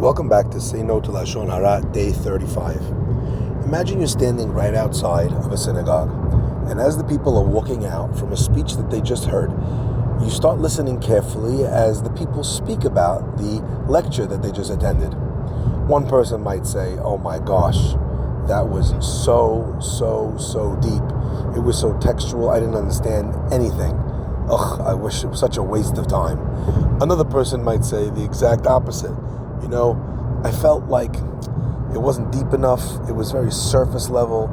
Welcome back to Say No To Lashon Hara, day 35. Imagine you're standing right outside of a synagogue, and as the people are walking out from a speech that they just heard, you start listening carefully as the people speak about the lecture that they just attended. One person might say, "Oh my gosh, that was so deep. It was so textual, I didn't understand anything. Ugh, I wish it was such a waste of time." Another person might say the exact opposite. I felt like it wasn't deep enough. It was very surface level.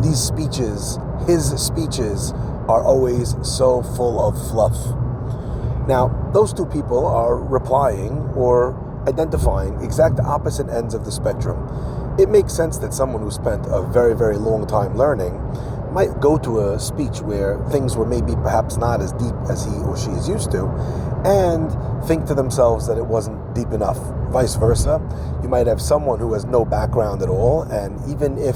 These speeches, his speeches, are always so full of fluff. Now, those two people are replying or identifying exact opposite ends of the spectrum. It makes sense that someone who spent a very, very long time learning might go to a speech where things were maybe perhaps not as deep as he or she is used to, and think to themselves that it wasn't deep enough. Vice versa, you might have someone who has no background at all, and even if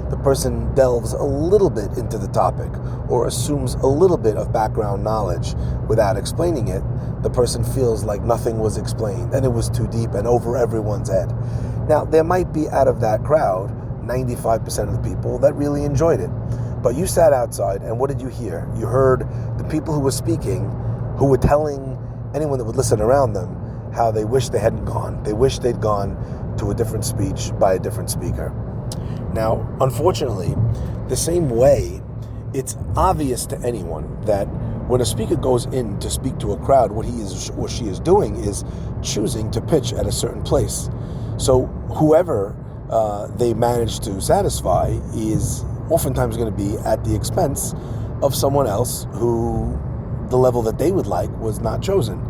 the person delves a little bit into the topic or assumes a little bit of background knowledge without explaining it, the person feels like nothing was explained and it was too deep and over everyone's head. Now, there might be out of that crowd 95% of the people that really enjoyed it. But you sat outside, and what did you hear? You heard the people who were speaking, who were telling anyone that would listen around them how they wish they hadn't gone. They wish they'd gone to a different speech by a different speaker. Now, unfortunately, the same way, it's obvious to anyone that when a speaker goes in to speak to a crowd, what he is or she is doing is choosing to pitch at a certain place. So whoever they manage to satisfy is oftentimes going to be at the expense of someone else who the level that they would like was not chosen.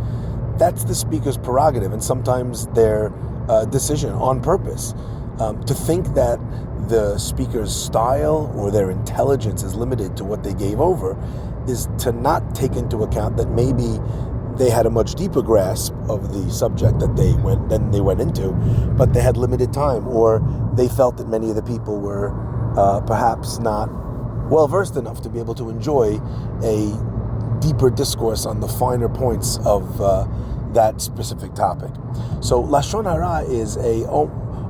That's the speaker's prerogative, and sometimes their decision on purpose. To think that the speaker's style or their intelligence is limited to what they gave over is to not take into account that maybe they had a much deeper grasp of the subject that they went into, but they had limited time, or they felt that many of the people were perhaps not well-versed enough to be able to enjoy a deeper discourse on the finer points of that specific topic. So Lashon Hara is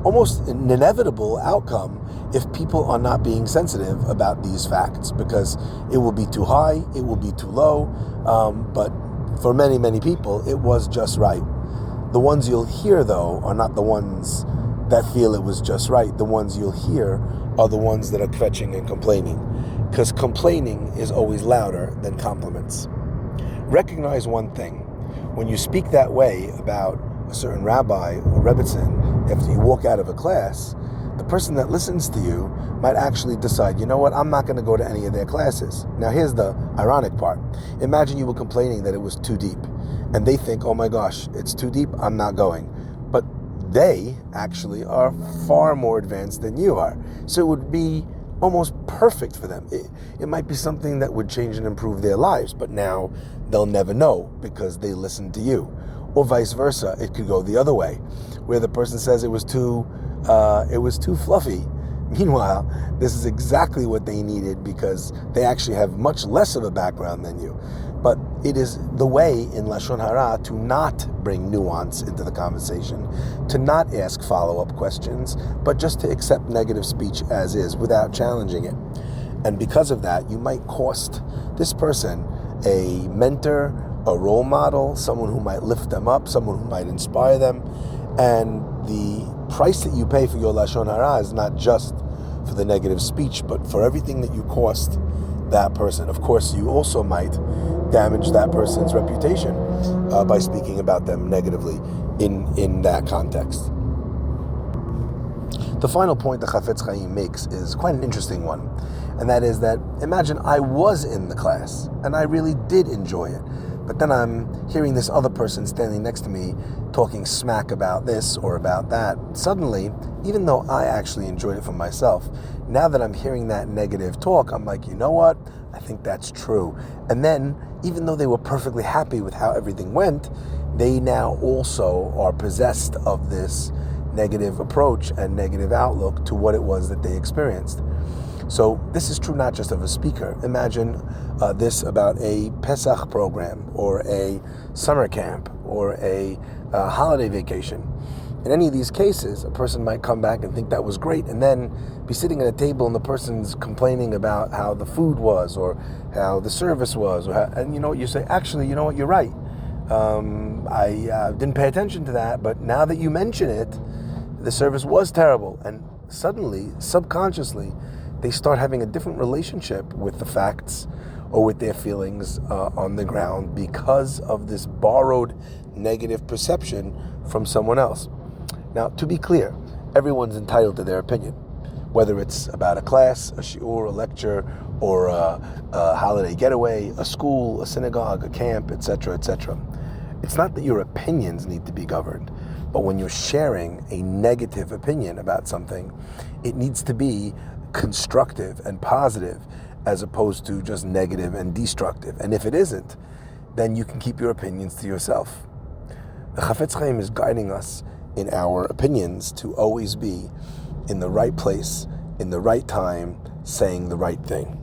almost an inevitable outcome if people are not being sensitive about these facts, because it will be too high, it will be too low, but for many, many people, it was just right. The ones you'll hear, though, are not the ones that feel it was just right. The ones you'll hear are the ones that are kvetching and complaining, because complaining is always louder than compliments. Recognize one thing. When you speak that way about a certain rabbi or rebbitzin, after you walk out of a class, the person that listens to you might actually decide, I'm not going to go to any of their classes. Now, here's the ironic part. Imagine you were complaining that it was too deep, and they think, oh my gosh, it's too deep, I'm not going. But they actually are far more advanced than you are. So it would be almost perfect for them. It might be something that would change and improve their lives, but now they'll never know because they listened to you. Or vice versa, it could go the other way, where the person says it was too fluffy. Meanwhile, this is exactly what they needed because they actually have much less of a background than you. But it is the way in Lashon Hara to not bring nuance into the conversation, to not ask follow-up questions, but just to accept negative speech as is without challenging it. And because of that, you might cost this person a mentor, a role model, someone who might lift them up, someone who might inspire them. And the price that you pay for your Lashon Hara is not just for the negative speech, but for everything that you cost that person. Of course, you also might damage that person's reputation by speaking about them negatively in that context. The final point that Chafetz Chaim makes is quite an interesting one, and that is that imagine I was in the class and I really did enjoy it, but then I'm hearing this other person standing next to me talking smack about this or about that. Suddenly, even though I actually enjoyed it for myself, now that I'm hearing that negative talk, I'm like, you know what? I think that's true. And then, even though they were perfectly happy with how everything went, they now also are possessed of this negative approach and negative outlook to what it was that they experienced. So this is true not just of a speaker. Imagine this about a Pesach program or a summer camp or a holiday vacation. In any of these cases, a person might come back and think that was great, and then be sitting at a table and the person's complaining about how the food was or how the service was, and you say, actually, you know what, you're right. I didn't pay attention to that, but now that you mention it, the service was terrible. And suddenly, subconsciously, they start having a different relationship with the facts or with their feelings on the ground because of this borrowed negative perception from someone else. Now, to be clear, everyone's entitled to their opinion, whether it's about a class, a shiur, a lecture, or a holiday getaway, a school, a synagogue, a camp, etc., etc. It's not that your opinions need to be governed, but when you're sharing a negative opinion about something, it needs to be constructive and positive as opposed to just negative and destructive. And if it isn't, then you can keep your opinions to yourself. The Chafetz Chaim is guiding us in our opinions to always be in the right place, in the right time, saying the right thing.